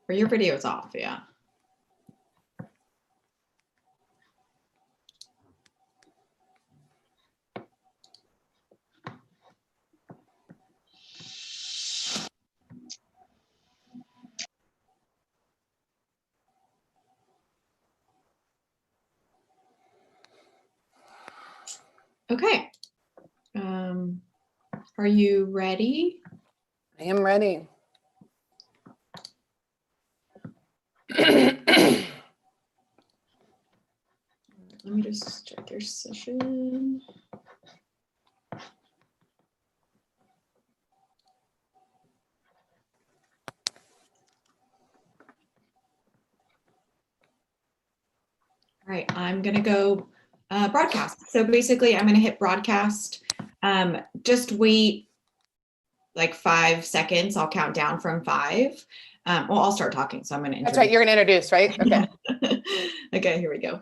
Or your video is off, yeah. Okay. Are you ready? I am ready. Let me just check your session. All right, I'm gonna go broadcast. So basically I'm gonna hit broadcast. Just wait like 5 seconds. I'll count down from 5. Well, I'll start talking. So I'm gonna introduce. That's right, you're gonna introduce, right? Okay. Okay, here we go.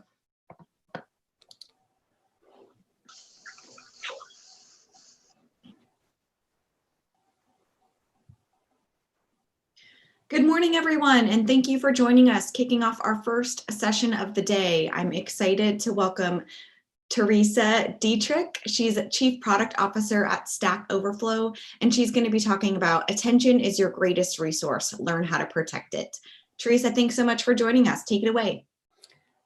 Good morning, everyone, and thank you for joining us, kicking off our first session of the day. I'm excited to welcome Teresa Dietrich. She's Chief Product Officer at Stack Overflow, and she's going to be talking about attention is your greatest resource. Learn how to protect it. Teresa, thanks so much for joining us. Take it away.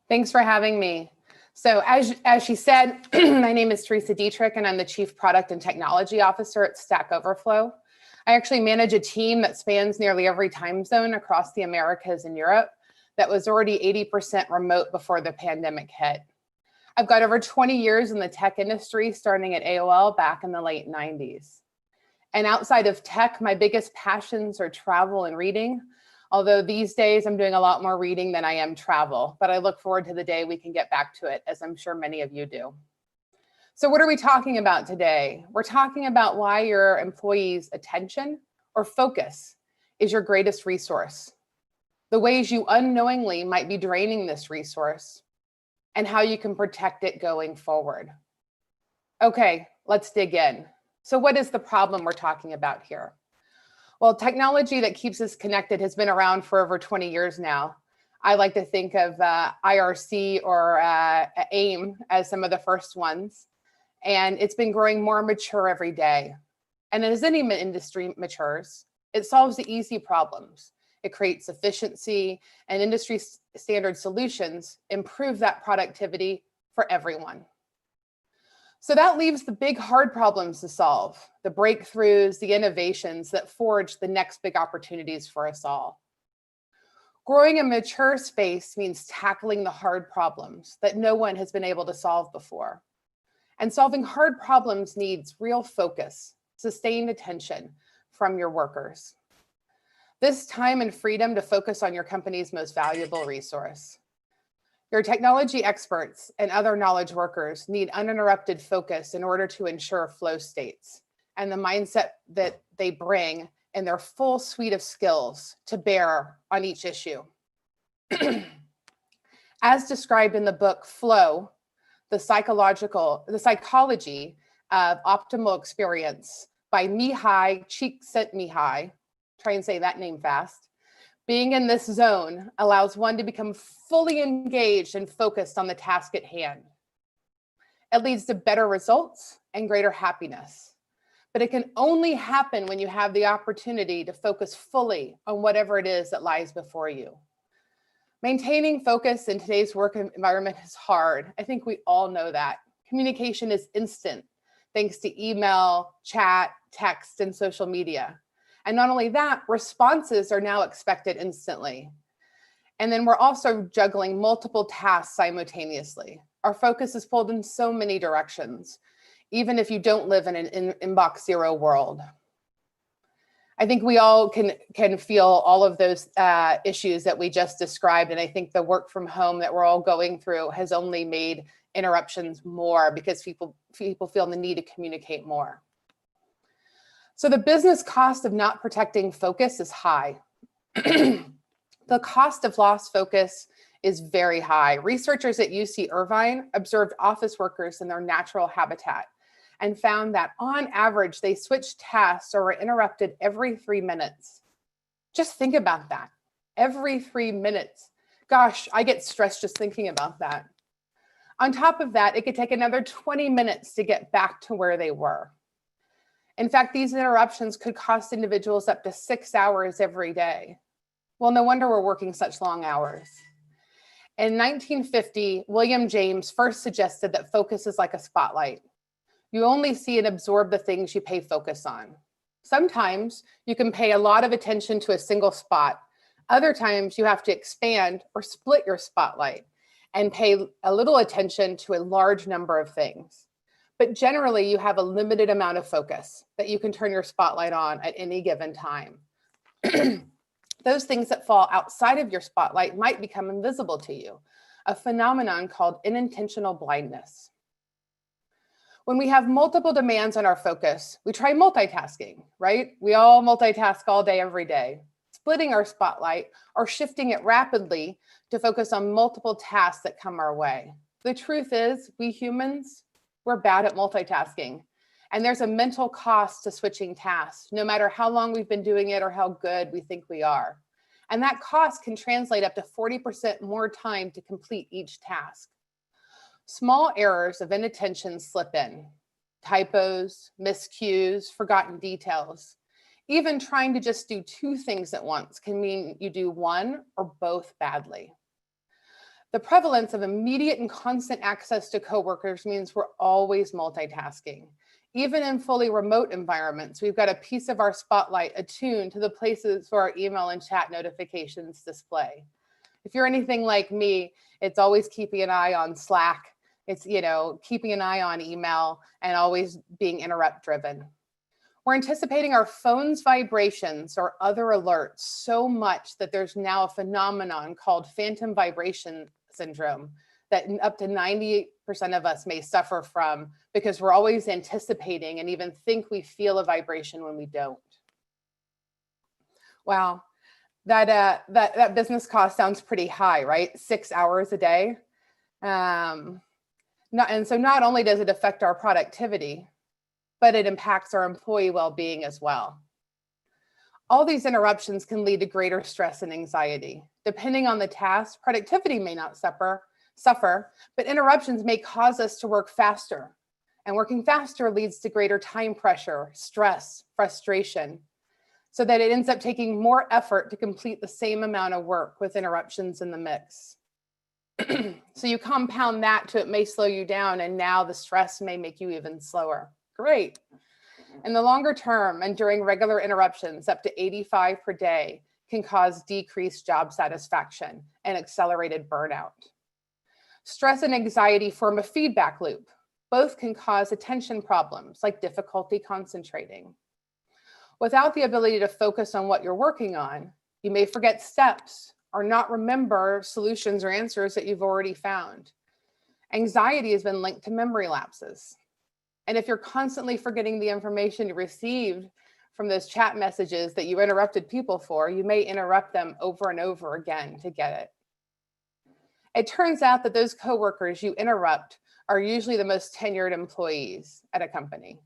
Thanks for having me. So as she said, my name is Teresa Dietrich, and I'm the Chief Product and Technology Officer at Stack Overflow. I actually manage a team that spans nearly every time zone across the Americas and Europe that was already 80% remote before the pandemic hit. I've got over 20 years in the tech industry, starting at AOL back in the late 90s. And outside of tech, my biggest passions are travel and reading, although these days I'm doing a lot more reading than I am travel, but I look forward to the day we can get back to it, as I'm sure many of you do. So what are we talking about today? We're talking about why your employees' attention or focus is your greatest resource, the ways you unknowingly might be draining this resource, and how you can protect it going forward. Okay, let's dig in. So what is the problem we're talking about here? Well, technology that keeps us connected has been around for over 20 years now. I like to think of IRC or AIM as some of the first ones. And it's been growing more mature every day. And as any industry matures, it solves the easy problems. It creates efficiency, and industry standard solutions improve that productivity for everyone. So that leaves the big hard problems to solve, the breakthroughs, the innovations that forge the next big opportunities for us all. Growing a mature space means tackling the hard problems that no one has been able to solve before. And solving hard problems needs real focus, sustained attention from your workers. This time and freedom to focus on your company's most valuable resource. Your technology experts and other knowledge workers need uninterrupted focus in order to ensure flow states and the mindset that they bring and their full suite of skills to bear on each issue. As described in the book Flow, the psychology of optimal experience by Mihai Csikszentmihalyi, try and say that name fast. Being in this zone allows one to become fully engaged and focused on the task at hand. It leads to better results and greater happiness. But it can only happen when you have the opportunity to focus fully on whatever it is that lies before you. Maintaining focus in today's work environment is hard. I think we all know that. Communication is instant, thanks to email, chat, text, and social media. And not only that, responses are now expected instantly. And then we're also juggling multiple tasks simultaneously. Our focus is pulled in so many directions, even if you don't live in an inbox zero world. I think we all can feel all of those issues that we just described. And I think the work from home that we're all going through has only made interruptions more because people feel the need to communicate more. So the business cost of not protecting focus is high. The cost of lost focus is very high. Researchers at UC Irvine observed office workers in their natural habitat and found that on average, they switched tasks or were interrupted every 3 minutes. Just think about that. every 3 minutes. Gosh, I get stressed just thinking about that. On top of that, it could take another 20 minutes to get back to where they were. In fact, these interruptions could cost individuals up to 6 hours every day. Well, no wonder we're working such long hours. In 1950, William James first suggested that focus is like a spotlight. You only see and absorb the things you pay focus on. Sometimes you can pay a lot of attention to a single spot. Other times you have to expand or split your spotlight and pay a little attention to a large number of things. But generally, you have a limited amount of focus that you can turn your spotlight on at any given time. Those things that fall outside of your spotlight might become invisible to you, a phenomenon called unintentional blindness. When we have multiple demands on our focus, we try multitasking, right? We all multitask all day, every day, splitting our spotlight or shifting it rapidly to focus on multiple tasks that come our way. The truth is, we humans, we're bad at multitasking. And there's a mental cost to switching tasks, no matter how long we've been doing it or how good we think we are. And that cost can translate up to 40% more time to complete each task. Small errors of inattention slip in. Typos, miscues, forgotten details. Even trying to just do 2 things at once can mean you do one or both badly. The prevalence of immediate and constant access to coworkers means we're always multitasking. Even in fully remote environments, we've got a piece of our spotlight attuned to the places where our email and chat notifications display. If you're anything like me, it's always keeping an eye on Slack. It's, keeping an eye on email and always being interrupt driven. We're anticipating our phone's vibrations or other alerts so much that there's now a phenomenon called phantom vibration syndrome that up to 98% of us may suffer from because we're always anticipating and even think we feel a vibration when we don't. Wow, that business cost sounds pretty high, right? 6 hours a day. And so not only does it affect our productivity, but it impacts our employee well-being as well. All these interruptions can lead to greater stress and anxiety. Depending on the task, productivity may not suffer, but interruptions may cause us to work faster. And working faster leads to greater time pressure, stress, frustration, so that it ends up taking more effort to complete the same amount of work with interruptions in the mix. So you compound that to it may slow you down, and now the stress may make you even slower. Great. In the longer term and during regular interruptions, up to 85 per day can cause decreased job satisfaction and accelerated burnout. Stress and anxiety form a feedback loop. Both can cause attention problems like difficulty concentrating. Without the ability to focus on what you're working on, you may forget steps or not remember solutions or answers that you've already found. Anxiety has been linked to memory lapses. And if you're constantly forgetting the information you received from those chat messages that you interrupted people for, you may interrupt them over and over again to get it. It turns out that those coworkers you interrupt are usually the most tenured employees at a company.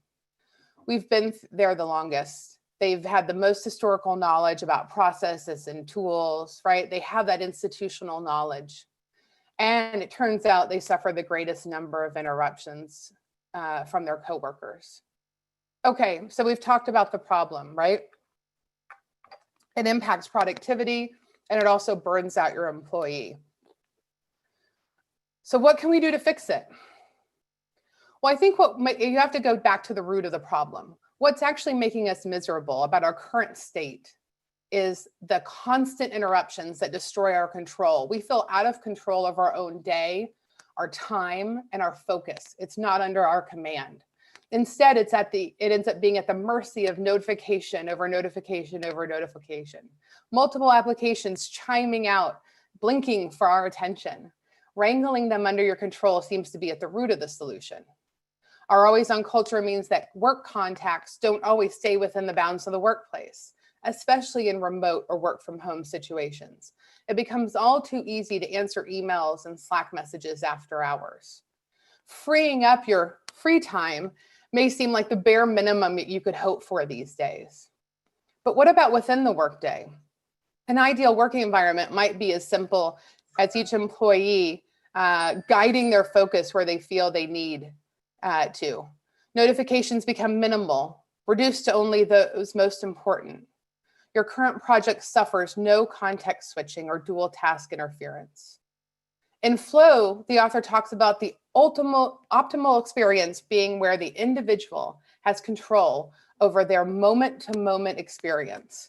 We've been there the longest. They've had the most historical knowledge about processes and tools, right? They have that institutional knowledge. And it turns out they suffer the greatest number of interruptions from their coworkers. Okay, so we've talked about the problem, right? It impacts productivity and it also burns out your employee. So what can we do to fix it? Well, I think you have to go back to the root of the problem. What's actually making us miserable about our current state is the constant interruptions that destroy our control. We feel out of control of our own day, our time, and our focus. It's not under our command. Instead, it ends up being at the mercy of notification over notification over notification. Multiple applications chiming out, blinking for our attention. Wrangling them under your control seems to be at the root of the solution. Our always-on culture means that work contacts don't always stay within the bounds of the workplace, especially in remote or work-from-home situations. It becomes all too easy to answer emails and Slack messages after hours. Freeing up your free time may seem like the bare minimum that you could hope for these days. But what about within the workday? An ideal working environment might be as simple as each employee guiding their focus where they feel they need to. Notifications become minimal, reduced to only those most important. Your current project suffers no context switching or dual task interference. In Flow, the author talks about the optimal experience being where the individual has control over their moment-to-moment experience,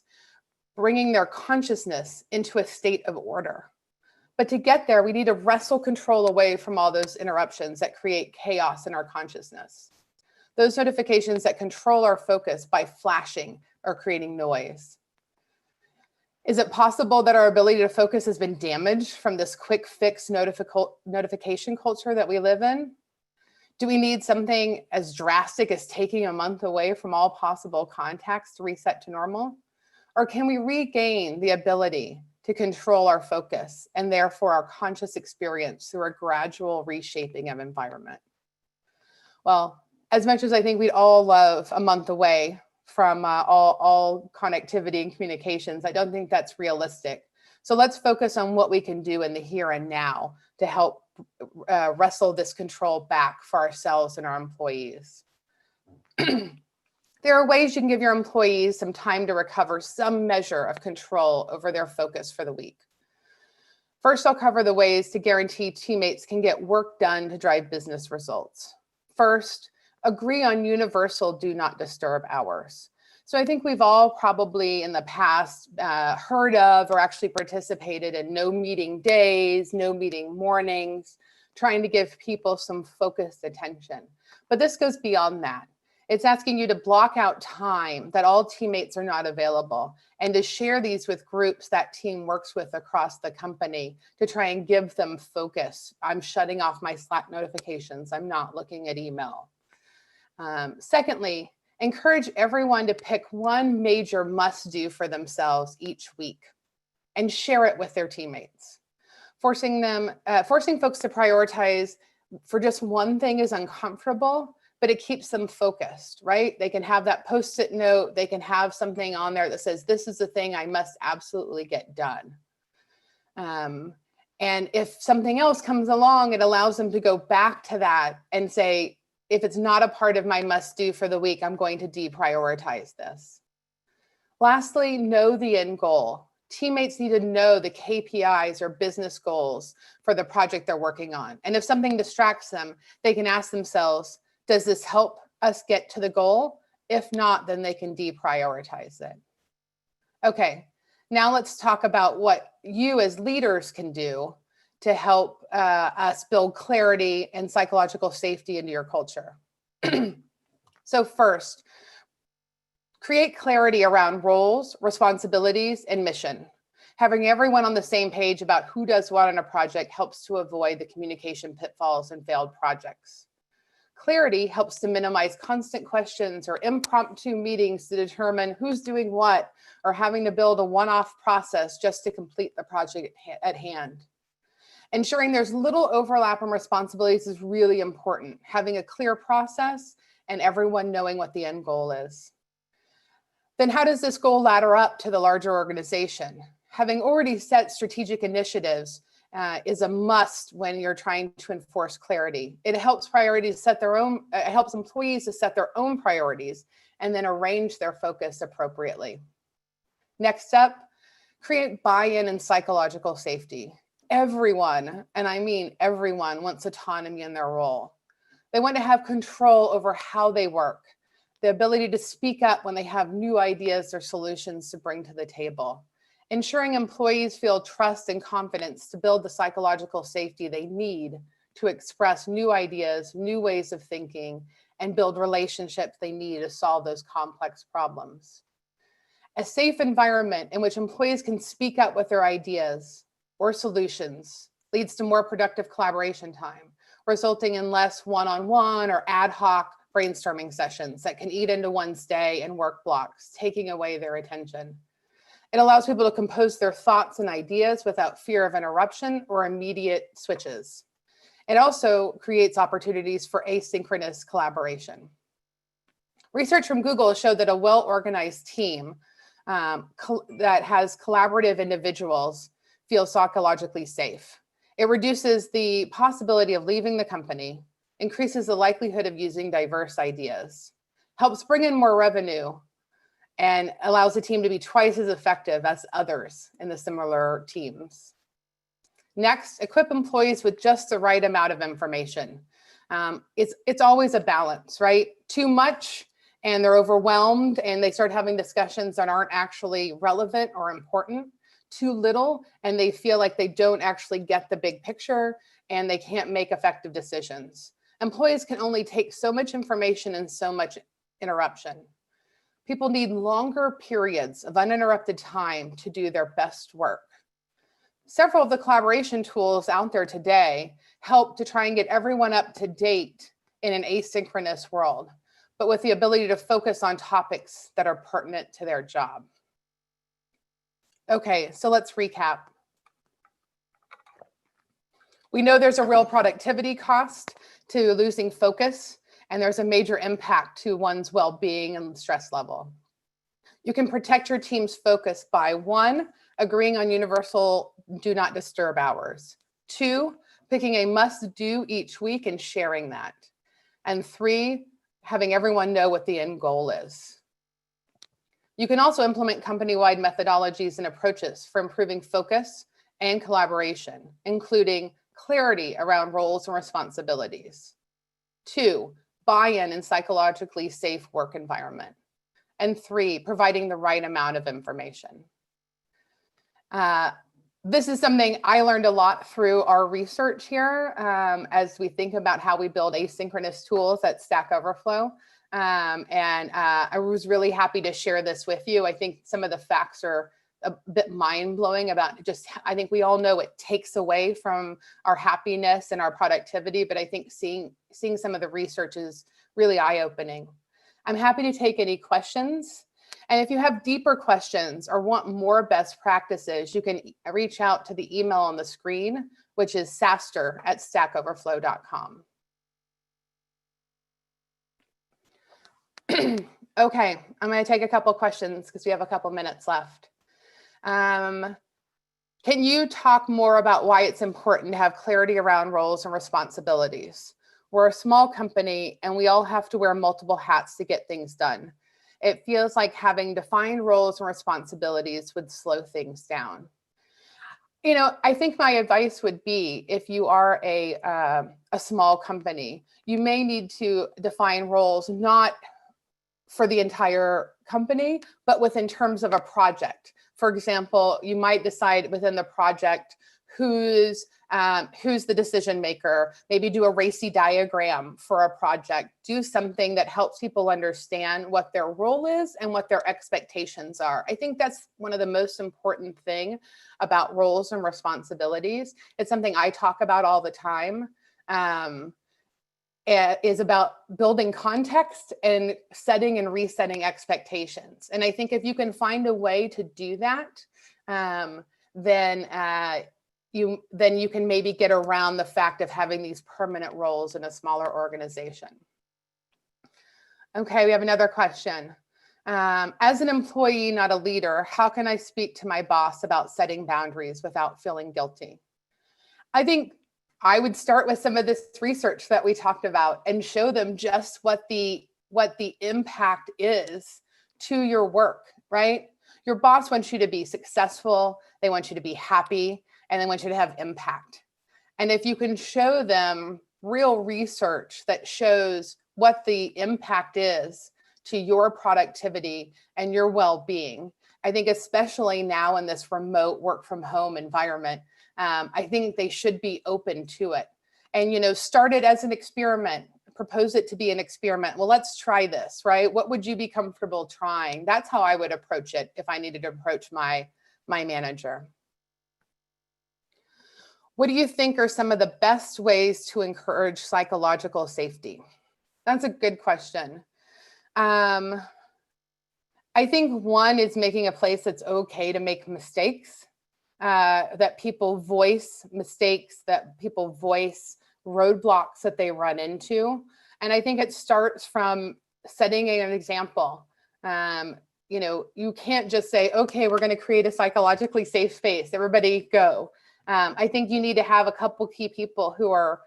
bringing their consciousness into a state of order. But to get there, we need to wrestle control away from all those interruptions that create chaos in our consciousness. Those notifications that control our focus by flashing or creating noise. Is it possible that our ability to focus has been damaged from this quick fix notification culture that we live in? Do we need something as drastic as taking a month away from all possible contacts to reset to normal? Or can we regain the ability to control our focus and therefore our conscious experience through a gradual reshaping of environment? Well, as much as I think we'd all love a month away from all connectivity and communications, I don't think that's realistic. So let's focus on what we can do in the here and now to help wrestle this control back for ourselves and our employees. There are ways you can give your employees some time to recover some measure of control over their focus for the week. First, I'll cover the ways to guarantee teammates can get work done to drive business results. First, agree on universal do not disturb hours. So I think we've all probably in the past heard of or actually participated in no meeting days, no meeting mornings, trying to give people some focused attention. But this goes beyond that. It's asking you to block out time that all teammates are not available and to share these with groups that team works with across the company to try and give them focus. I'm shutting off my Slack notifications. I'm not looking at email. Secondly, encourage everyone to pick one major must-do for themselves each week and share it with their teammates. Forcing folks to prioritize for just one thing is uncomfortable, but it keeps them focused, right? They can have that Post-it note. They can have something on there that says, this is the thing I must absolutely get done. And if something else comes along, it allows them to go back to that and say, if it's not a part of my must-do for the week, I'm going to deprioritize this. Lastly, know the end goal. Teammates need to know the KPIs or business goals for the project they're working on. And if something distracts them, they can ask themselves, does this help us get to the goal? If not, then they can deprioritize it. Okay, now let's talk about what you as leaders can do to help us build clarity and psychological safety into your culture. So first, create clarity around roles, responsibilities, and mission. Having everyone on the same page about who does what on a project helps to avoid the communication pitfalls and failed projects. Clarity helps to minimize constant questions or impromptu meetings to determine who's doing what or having to build a one-off process just to complete the project at hand. Ensuring there's little overlap in responsibilities is really important. Having a clear process and everyone knowing what the end goal is. Then how does this goal ladder up to the larger organization? Having already set strategic initiatives is a must when you're trying to enforce clarity. It helps employees to set their own priorities and then arrange their focus appropriately. Next up, create buy-in and psychological safety. Everyone, and I mean everyone, wants autonomy in their role. They want to have control over how they work, the ability to speak up when they have new ideas or solutions to bring to the table. Ensuring employees feel trust and confidence to build the psychological safety they need to express new ideas, new ways of thinking, and build relationships they need to solve those complex problems. A safe environment in which employees can speak up with their ideas or solutions leads to more productive collaboration time, resulting in less one-on-one or ad hoc brainstorming sessions that can eat into one's day and work blocks, taking away their attention. It allows people to compose their thoughts and ideas without fear of interruption or immediate switches. It also creates opportunities for asynchronous collaboration. Research from Google showed that a well-organized team that has collaborative individuals feel psychologically safe. It reduces the possibility of leaving the company, increases the likelihood of using diverse ideas, helps bring in more revenue, and allows the team to be twice as effective as others in the similar teams. Next, equip employees with just the right amount of information. It's always a balance, right? Too much and they're overwhelmed and they start having discussions that aren't actually relevant or important. Too little and they feel like they don't actually get the big picture and they can't make effective decisions. Employees can only take so much information and so much interruption. People need longer periods of uninterrupted time to do their best work. Several of the collaboration tools out there today help to try and get everyone up to date in an asynchronous world, but with the ability to focus on topics that are pertinent to their job. Okay, so let's recap. We know there's a real productivity cost to losing focus, and there's a major impact to one's well-being and stress level. You can protect your team's focus by 1, agreeing on universal do not disturb hours. 2, picking a must-do each week and sharing that. And 3, having everyone know what the end goal is. You can also implement company-wide methodologies and approaches for improving focus and collaboration, including clarity around roles and responsibilities. 2, buy-in and psychologically safe work environment. And 3, providing the right amount of information. This is something I learned a lot through our research here as we think about how we build asynchronous tools at Stack Overflow. I was really happy to share this with you. I think some of the facts are a bit mind-blowing about just, I think we all know it takes away from our happiness and our productivity, but I think seeing some of the research is really eye-opening. I'm happy to take any questions. And if you have deeper questions or want more best practices, you can reach out to the email on the screen, which is saster@stackoverflow.com. Okay, I'm going to take a couple questions because we have a couple minutes left. Can you talk more about why it's important to have clarity around roles and responsibilities? We're a small company and we all have to wear multiple hats to get things done. It feels like having defined roles and responsibilities would slow things down. You know, I think my advice would be if you are a small company, you may need to define roles not for the entire company, but within terms of a project. For example, you might decide within the project who's the decision maker, maybe do a RACI diagram for a project, do something that helps people understand what their role is and what their expectations are. I think that's one of the most important thing about roles and responsibilities. It's something I talk about all the time. Is about building context and setting and resetting expectations. And I think if you can find a way to do that, then you can maybe get around the fact of having these permanent roles in a smaller organization. Okay, we have another question. As an employee, not a leader, how can I speak to my boss about setting boundaries without feeling guilty? I think I would start with some of this research that we talked about and show them just what the impact is to your work, right? Your boss wants you to be successful, they want you to be happy, and they want you to have impact. And if you can show them real research that shows what the impact is to your productivity and your well-being, I think especially now in this remote work from home environment, I think they should be open to it. And, you know, start it as an experiment, propose it to be an experiment. Well, let's try this, right? What would you be comfortable trying? That's how I would approach it if I needed to approach my manager. What do you think are some of the best ways to encourage psychological safety? That's a good question. I think one is making a place that's okay to make mistakes. That people voice mistakes, that people voice roadblocks that they run into. And I think it starts from setting an example. you can't just say, okay, we're going to create a psychologically safe space. Everybody go. I think you need to have a couple key people who are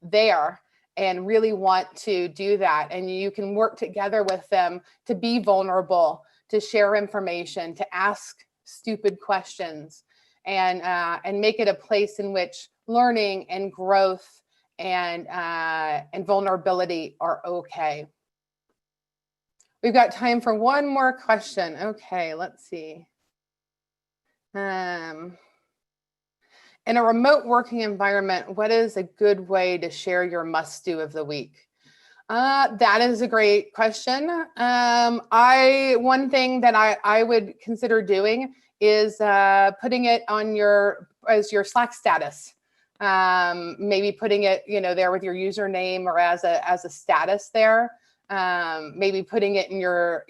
there and really want to do that. And you can work together with them to be vulnerable, to share information, to ask stupid questions, and make it a place in which learning and growth and vulnerability are okay. We've got time for one more question. Okay, let's see. In a remote working environment, what is a good way to share your must-do of the week? That is a great question. One thing that I would consider doing is putting it on as your Slack status. Maybe putting it, there with your username or as a status there. Maybe putting it in your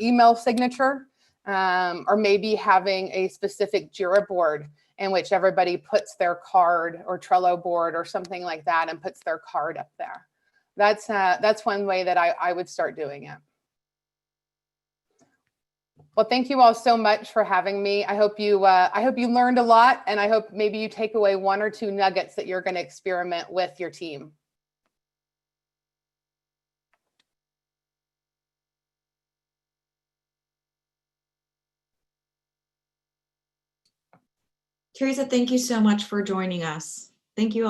email signature, or maybe having a specific Jira board in which everybody puts their card, or Trello board or something like that, and puts their card up there. That's one way that I would start doing it. Well, thank you all so much for having me. I hope you learned a lot, and I hope maybe you take away 1 or 2 nuggets that you're going to experiment with your team. Teresa, thank you so much for joining us. Thank you all.